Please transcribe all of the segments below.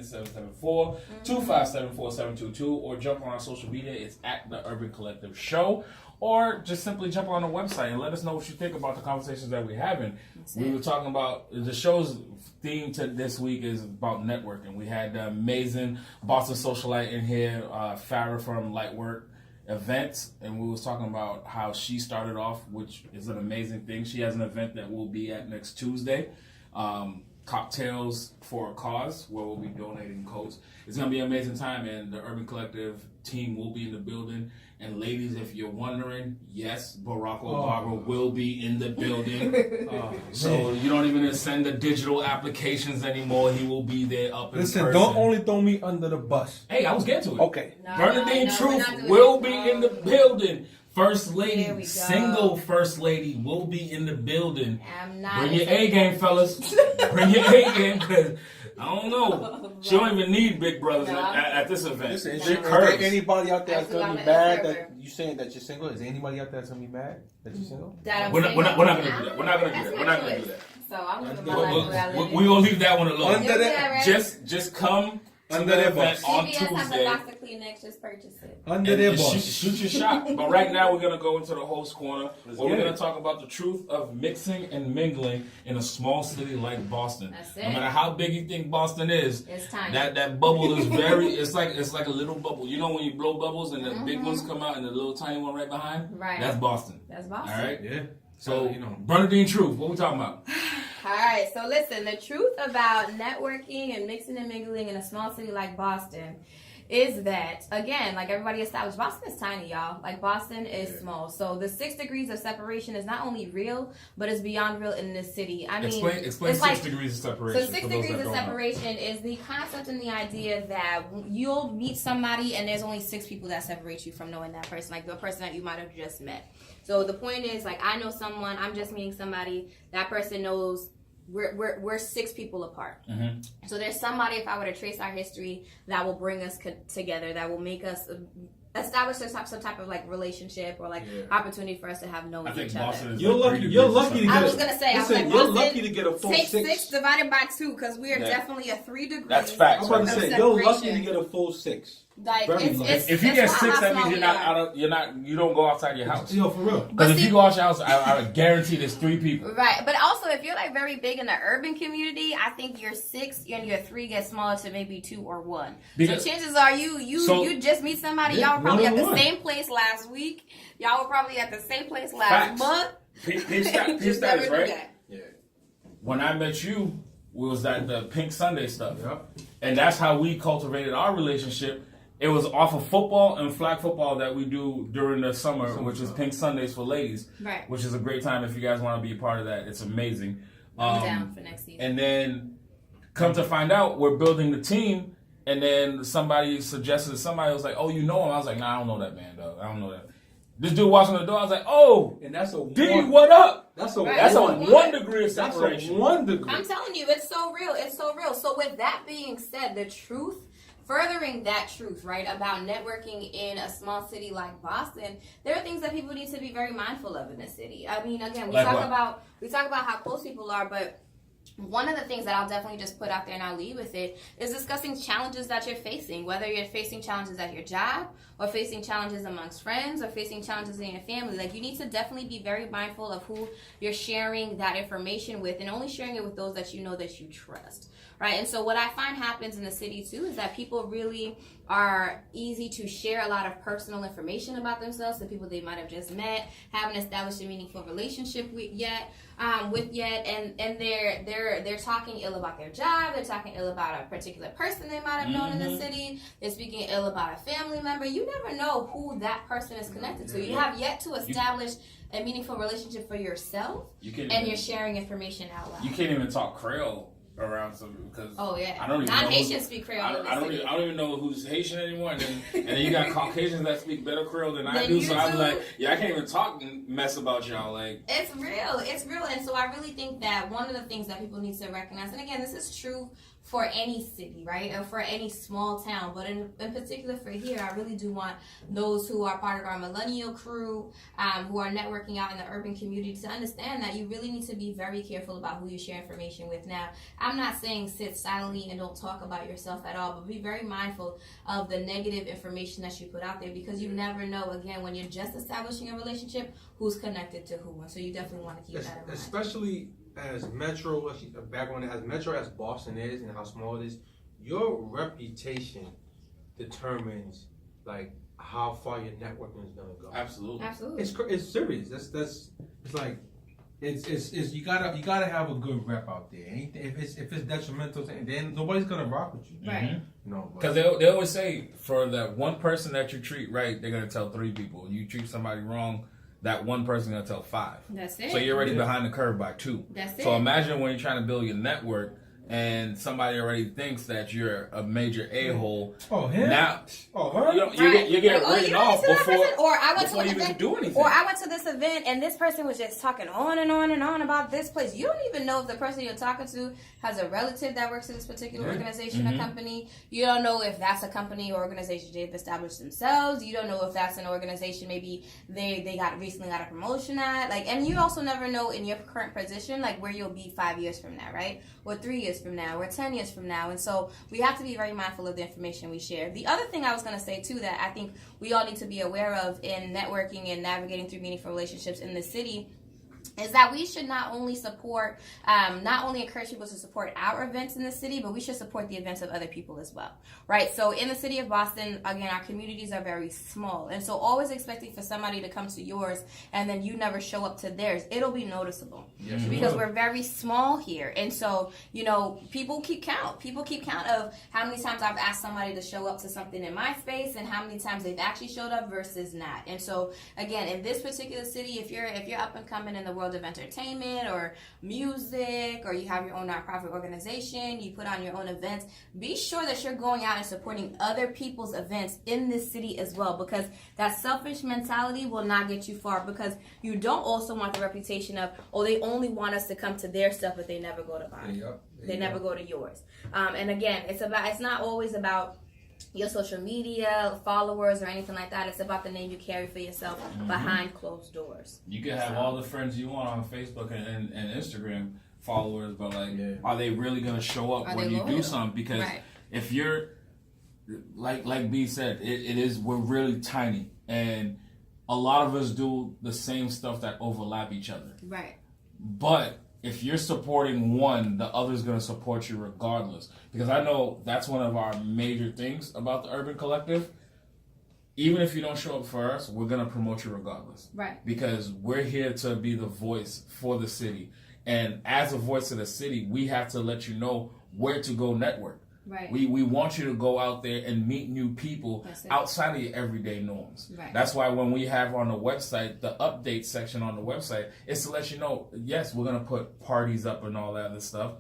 774-257-4722 or jump on our social media. It's at the Urban Collective Show, or just simply jump on the website and let us know what you think about the conversations that we're having. We were talking about the show's theme to this week is about networking. We had the amazing Boston socialite in here, Farrah from Lightwork Events, and we was talking about how she started off, which is an amazing thing. She has an event that we'll be at next Tuesday. Cocktails for a Cause, where we'll be donating coats. It's going to be an amazing time, and the Urban Collective team will be in the building. And ladies, if you're wondering, yes, Barack Obama will be in the building. So you don't even send the digital applications anymore. He will be there up in person. Don't only throw me under the bus. Hey, I was getting to it. Okay. Bernadine Truth will be in the building. First lady, single first lady will be in the building. Bring your A game, fellas. Bring your A game, because I don't know. She don't even need big brothers at this event. Listen, is there anybody out there that's gonna be mad that you saying that you're single? Is there anybody out there that's gonna be mad that you're single? We're not gonna do that. We're not gonna do that. So I'm gonna my life. We're gonna leave that one alone. Just come. Under their bus on Tuesday. Has a box of Kleenex, just purchase it. Under their bus. Shoot your shot. But right now we're gonna go into the host corner, where we're gonna talk about the truth of mixing and mingling in a small city like Boston. That's it. No matter how big you think Boston is, it's tiny. That bubble is very. It's like a little bubble. You know when you blow bubbles and the big ones come out and the little tiny one right behind. Right. That's Boston. That's Boston. All right. Yeah. So Bernadine Truth, what we talking about? All right, so listen, the truth about networking and mixing and mingling in a small city like Boston is that, again, like everybody established, Boston is tiny, y'all. Like, Boston is small. So the 6 degrees of separation is not only real, but it's beyond real in this city. I mean, explain 6 degrees of separation. So 6 degrees of separation is the concept and the idea that you'll meet somebody and there's only 6 people that separate you from knowing that person, like the person that you might have just met. So the point is, like, I know someone, I'm just meeting somebody, that person knows we're 6 people apart. Mm-hmm. So there's somebody, if I were to trace our history, that will bring us together, that will make us establish some type of like relationship or like opportunity for us to have known each other. You're lucky to get. I was gonna say, you're lucky to get a full take 6. 6 divided by 2, because we are definitely a 3 degrees. That's facts. I'm about to say, you're lucky to get a full 6. Like, if you get 6, that means you don't go outside your house. Yo, for real. Because if you go outside your house, I guarantee there's 3 people. Right, but also if you're like very big in the urban community, I think your 6 and your 3 get smaller to maybe 2 or 1. So chances are you just meet somebody. Y'all were probably at the same place last week. Y'all were probably at the same place last month. Peace status, right? Yeah. When I met you, was at the Pink Sunday stuff. Yep. And that's how we cultivated our relationship. It was off of football and flag football that we do during the summer, which is Pink Sundays for ladies. Right. Which is a great time if you guys want to be a part of that. It's amazing. I'm down for next season. And then come to find out, we're building the team. And then somebody suggested, somebody was like, oh, you know him? I was like, nah, I don't know that man, dog. I don't know that. This dude walks on the door. I was like, oh, and that's a D, what up? That's a 1 degree of separation. That's a 1 degree. I'm telling you, it's so real. It's so real. So with that being said, the truth, furthering that truth, right, about networking in a small city like Boston, there are things that people need to be very mindful of in the city. I mean, again, we talk about how close people are, but one of the things that I'll definitely just put out there and I'll leave with it is discussing challenges that you're facing, whether you're facing challenges at your job or facing challenges amongst friends or facing challenges in your family. Like, you need to definitely be very mindful of who you're sharing that information with, and only sharing it with those that you know that you trust. Right, and so what I find happens in the city too is that people really are easy to share a lot of personal information about themselves to people they might have just met, haven't established a meaningful relationship with yet, and they're talking ill about their job, they're talking ill about a particular person they might have known in the city, they're speaking ill about a family member. You never know who that person is connected to. You have yet to establish a meaningful relationship for yourself, and you're sharing information out loud. You can't even talk Creole around some, because I don't even non-Haitians speak Creole. I don't even know who's Haitian anymore. And then you got Caucasians that speak better Creole than I do. So I'm like, I can't even talk and mess about y'all. Like, it's real, and so I really think that one of the things that people need to recognize, and again, this is true for any city, right? Or for any small town. But in particular for here, I really do want those who are part of our millennial crew, who are networking out in the urban community, to understand that you really need to be very careful about who you share information with. Now, I'm not saying sit silently and don't talk about yourself at all, but be very mindful of the negative information that you put out there, because you never know, again, when you're just establishing a relationship, who's connected to who. And so you definitely want to keep that in mind. Especially as Metro, as Boston is and how small it is, your reputation determines like how far your networking is gonna go. Absolutely. It's serious. That's it's like it's you gotta have a good rep out there. If it's detrimental, then nobody's gonna rock with you. Right. No, because they always say for that one person that you treat right, they're gonna tell 3 people. You treat somebody wrong, that one person gonna tell 5. That's it. So you're already behind the curve by 2. That's it. So imagine when you're trying to build your network and somebody already thinks that you're a major a-hole. Oh, him? Now, Right. you get written off before you even do anything. Or I went to this event and this person was just talking on and on and on about this place. You don't even know if the person you're talking to has a relative that works in this particular organization or company. You don't know if that's a company or organization they've established themselves. You don't know if that's an organization maybe they recently got a promotion at. And you also never know in your current position where you'll be 5 years from now, right? Or 3 years from now, or 10 years from now. And so we have to be very mindful of the information we share. The other thing I was going to say too that I think we all need to be aware of in networking and navigating through meaningful relationships in the city is that we should not only encourage people to support our events in the city, but we should support the events of other people as well, right? So in the city of Boston, again, our communities are very small. And so always expecting for somebody to come to yours and then you never show up to theirs, it'll be noticeable. Yes, because we're very small here. And so, people keep count. People keep count of how many times I've asked somebody to show up to something in my space and how many times they've actually showed up versus not. And so, again, in this particular city, if you're up and coming in the world of entertainment or music, or you have your own nonprofit organization, you put on your own events, be sure that you're going out and supporting other people's events in this city as well, because that selfish mentality will not get you far, because you don't also want the reputation of, they only want us to come to their stuff, but they never go to mine. They never go to yours. And again, it's not always about your social media followers or anything like that. It's about the name you carry for yourself behind closed doors. You can have all the friends you want on Facebook and Instagram followers, but are they really going to show up when you do something? Because if you're like B said, we're really tiny, and a lot of us do the same stuff that overlap each other. Right. But if you're supporting one, the other's going to support you regardless. Because I know that's one of our major things about the Urban Collective. Even if you don't show up for us, we're going to promote you regardless. Right. Because we're here to be the voice for the city. And as a voice of the city, we have to let you know where to go network. Right. We want you to go out there and meet new people outside of your everyday norms. Right. That's why when we have on the website, the update section on the website, is to let you know, yes, we're going to put parties up and all that other stuff,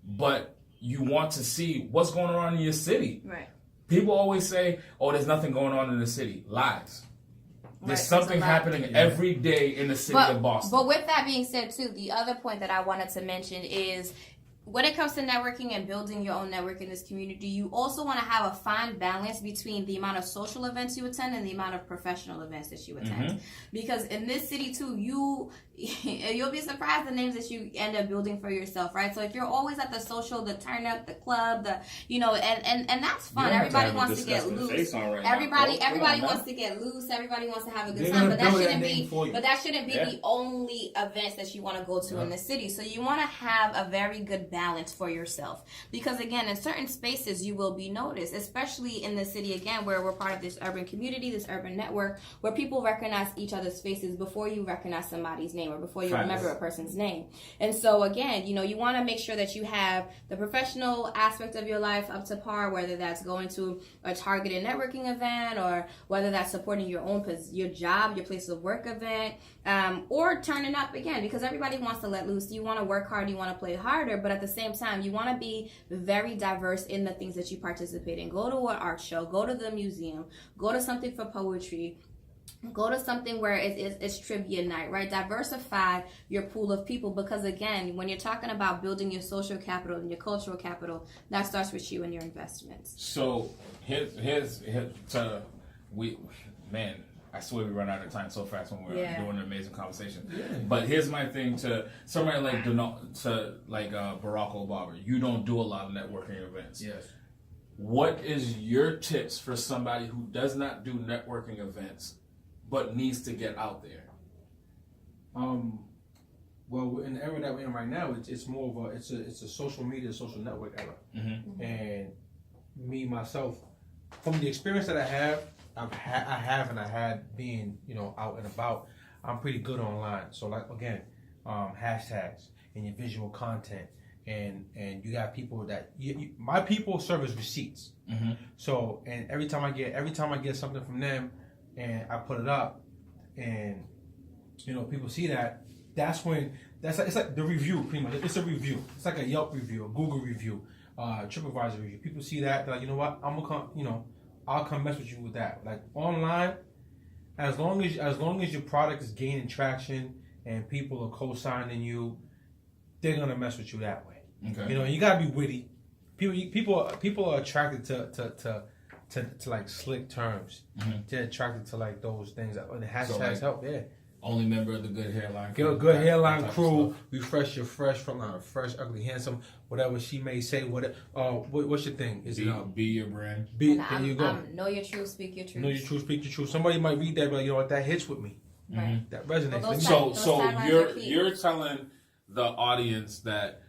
but you want to see what's going on in your city. Right. People always say, there's nothing going on in the city. Lies. There's something happening every day in the city of Boston. But with that being said, too, the other point that I wanted to mention is, when it comes to networking and building your own network in this community, you also want to have a fine balance between the amount of social events you attend and the amount of professional events that you attend. Because in this city, too, you'll be surprised the names that you end up building for yourself, right? So if you're always at the social, the turn up, the club, and that's fun. Everybody wants to get loose. Everybody wants to get loose. Everybody wants to have a good time. But that shouldn't be the only events that you want to go to in the city. So you want to have a very good balance for yourself, because again, in certain spaces you will be noticed, especially in the city, again, where we're part of this urban community, this urban network, where people recognize each other's faces before you recognize somebody's name or before you remember a person's name. And so again, you want to make sure that you have the professional aspect of your life up to par, whether that's going to a targeted networking event or whether that's supporting your job, your place of work event, or turning up, again, because everybody wants to let loose. You want to work hard, you want to play harder, but at the same time, you want to be very diverse in the things that you participate in. Go to an art show, go to the museum, go to something for poetry, Go to something where it's trivia night, right? Diversify your pool of people, because again, when you're talking about building your social capital and your cultural capital, that starts with you and your investments. So man, I swear we run out of time so fast when we're doing an amazing conversation. Yeah. But here's my thing to somebody like Barack Obama. You don't do a lot of networking events. Yes. What is your tips for somebody who does not do networking events but needs to get out there? Well, in the era that we're in right now, it's more of a social media, social network era. Mm-hmm. And me myself, from the experience that I have being out and about, I'm pretty good online. So like again, hashtags and your visual content, and you got people that my people serve as receipts. Mm-hmm. So and every time I get something from them, and I put it up, and people see that. It's like the review, pretty much. It's a review. It's like a Yelp review, a Google review, TripAdvisor review. People see that, they're like, you know what, I'm gonna come. I'll come mess with you with that. Like online, as long as your product is gaining traction and people are co-signing you, they're gonna mess with you that way. Okay. You gotta be witty. People are attracted to like slick terms. Mm-hmm. They're attracted to like those things. And the hashtags help. Yeah. Only member of the good hairline crew. Good hairline crew. Refresh your fresh from fresh, ugly, handsome. Whatever she may say. What's your thing? Be your brand. There you go. Know your truth. Speak your truth. Know your truth. Speak your truth. Somebody might read that, but you know what? That hits with me. Right. That resonates. Well, so you're telling the audience that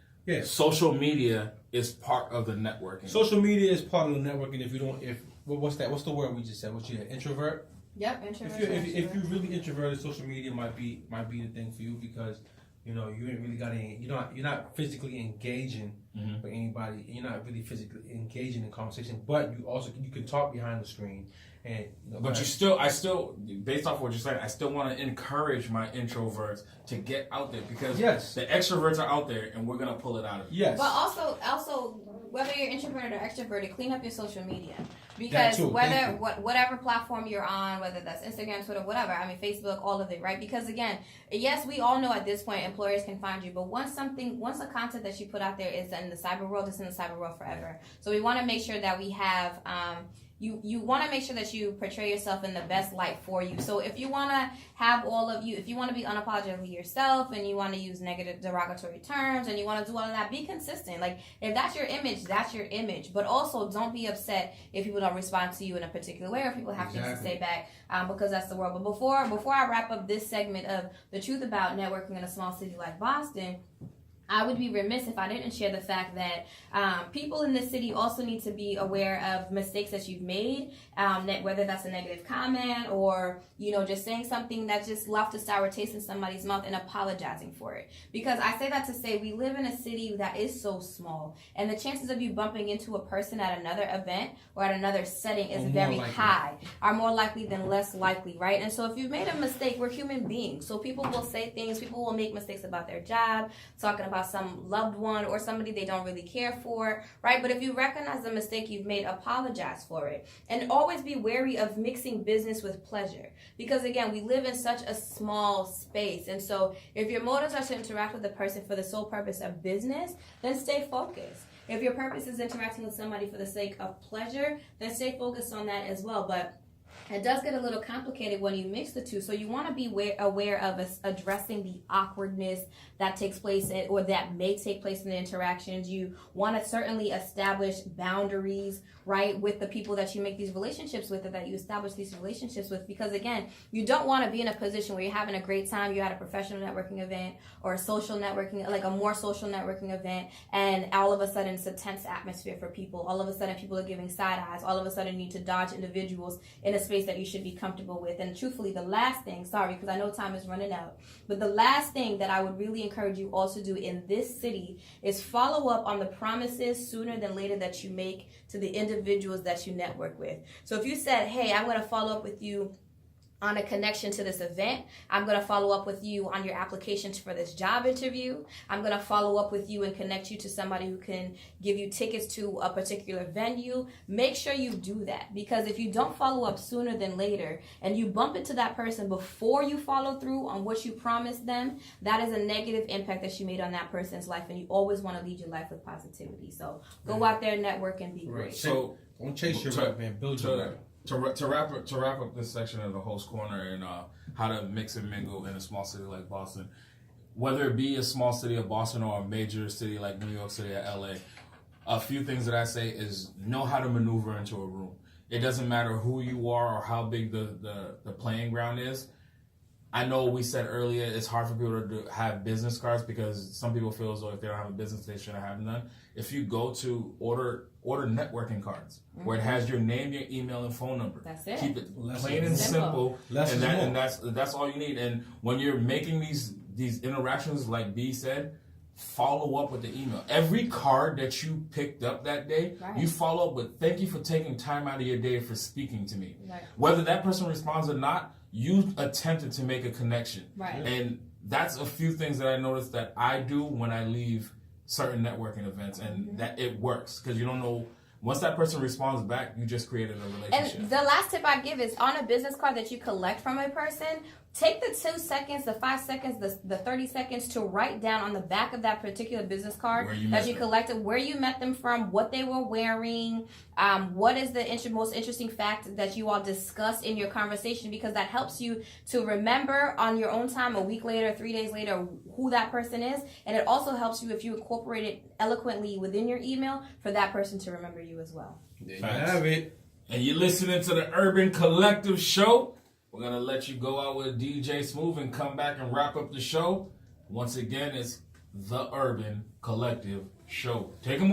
social media is part of the networking. Social media is part of the networking. What's the word we just said? What's your introvert? Yep, introvert. If you're really introverted, social media might be the thing for you, because you ain't really got any. You're not physically engaging with anybody. You're not really physically engaging in conversation, but you can talk behind the screen. And but I still, based off of what you're saying, I still want to encourage my introverts to get out there, because the extroverts are out there, and we're gonna pull it out of you. Yes. But also, whether you're introverted or extroverted, clean up your social media, because whatever platform you're on, whether that's Instagram, Twitter, whatever, Facebook, all of it, right? Because again, yes, we all know at this point employers can find you, but once a content that you put out there is in the cyber world, it's in the cyber world forever. So we want to make sure that we have. You want to make sure that you portray yourself in the best light for you. So if you want to have if you want to be unapologetically yourself, and you want to use negative derogatory terms, and you want to do all of that, be consistent. Like, if that's your image, that's your image. But also, don't be upset if people don't respond to you in a particular way, or people have things to say back, because that's the world. But before I wrap up this segment of the truth about networking in a small city like Boston, I would be remiss if I didn't share the fact that people in this city also need to be aware of mistakes that you've made, whether that's a negative comment or, just saying something that just left a sour taste in somebody's mouth, and apologizing for it. Because I say that to say we live in a city that is so small, and the chances of you bumping into a person at another event or at another setting is very high, are more likely than less likely, right? And so if you've made a mistake, we're human beings. So people will say things, people will make mistakes about their job, talking about some loved one or somebody they don't really care for, right? But if you recognize the mistake you've made, apologize for it. And always be wary of mixing business with pleasure. Because again, we live in such a small space. And so if your motives are to interact with the person for the sole purpose of business, then stay focused. If your purpose is interacting with somebody for the sake of pleasure, then stay focused on that as well. But it does get a little complicated when you mix the two. So you want to be aware of addressing the awkwardness that takes place or that may take place in the interactions. You want to certainly establish boundaries, right, with the people that you make these relationships with, or that you establish these relationships with. Because again, you don't want to be in a position where you're having a great time, you're at a professional networking event or a social networking, like a more social networking event, and all of a sudden it's a tense atmosphere for people. All of a sudden people are giving side eyes. All of a sudden you need to dodge individuals in a space that you should be comfortable with. And truthfully, the last thing, sorry, because I know time is running out, but the last thing that I would really encourage you all to do in this city is follow up on the promises sooner than later that you make to the individuals that you network with. So if you said, hey, I'm going to follow up with you on a connection to this event. I'm going to follow up with you on your applications for this job interview. I'm going to follow up with you and connect you to somebody who can give you tickets to a particular venue. Make sure you do that, because if you don't follow up sooner than later and you bump into that person before you follow through on what you promised them, that is a negative impact that you made on that person's life, and you always want to lead your life with positivity. So go out there, network, and be great. So don't chase your rep, man. Build your rep. To wrap up this section of the host corner and how to mix and mingle in a small city like Boston, whether it be a small city of Boston or a major city like New York City or LA, a few things that I say is know how to maneuver into a room. It doesn't matter who you are or how big the playing ground is. I know we said earlier it's hard for people to have business cards because some people feel as though if they don't have a business, they shouldn't have none. If you go to order networking cards where it has your name, your email, and phone number. That's it. Keep it plain and simple. And that's all you need. And when you're making these interactions, like B said, follow up with the email. Every card that you picked up that day, you follow up with thank you for taking time out of your day for speaking to me. Right. Whether that person responds or not, you attempted to make a connection. Right. And that's a few things that I noticed that I do when I leave certain networking events, and that it works because you don't know. Once that person responds back, you just created a relationship. And the last tip I give is on a business card that you collect from a person, take the 2 seconds, the 5 seconds, the 30 seconds to write down on the back of that particular business card that you collected where you met them from, what they were wearing, what is the most interesting fact that you all discussed in your conversation, because that helps you to remember on your own time a week later, 3 days later, who that person is. And it also helps you if you incorporate it eloquently within your email for that person to remember you as well. There you have it. And you're listening to the Urban Collective Show. We're going to let you go out with DJ Smooth and come back and wrap up the show. Once again, it's the Urban Collective Show. Take 'em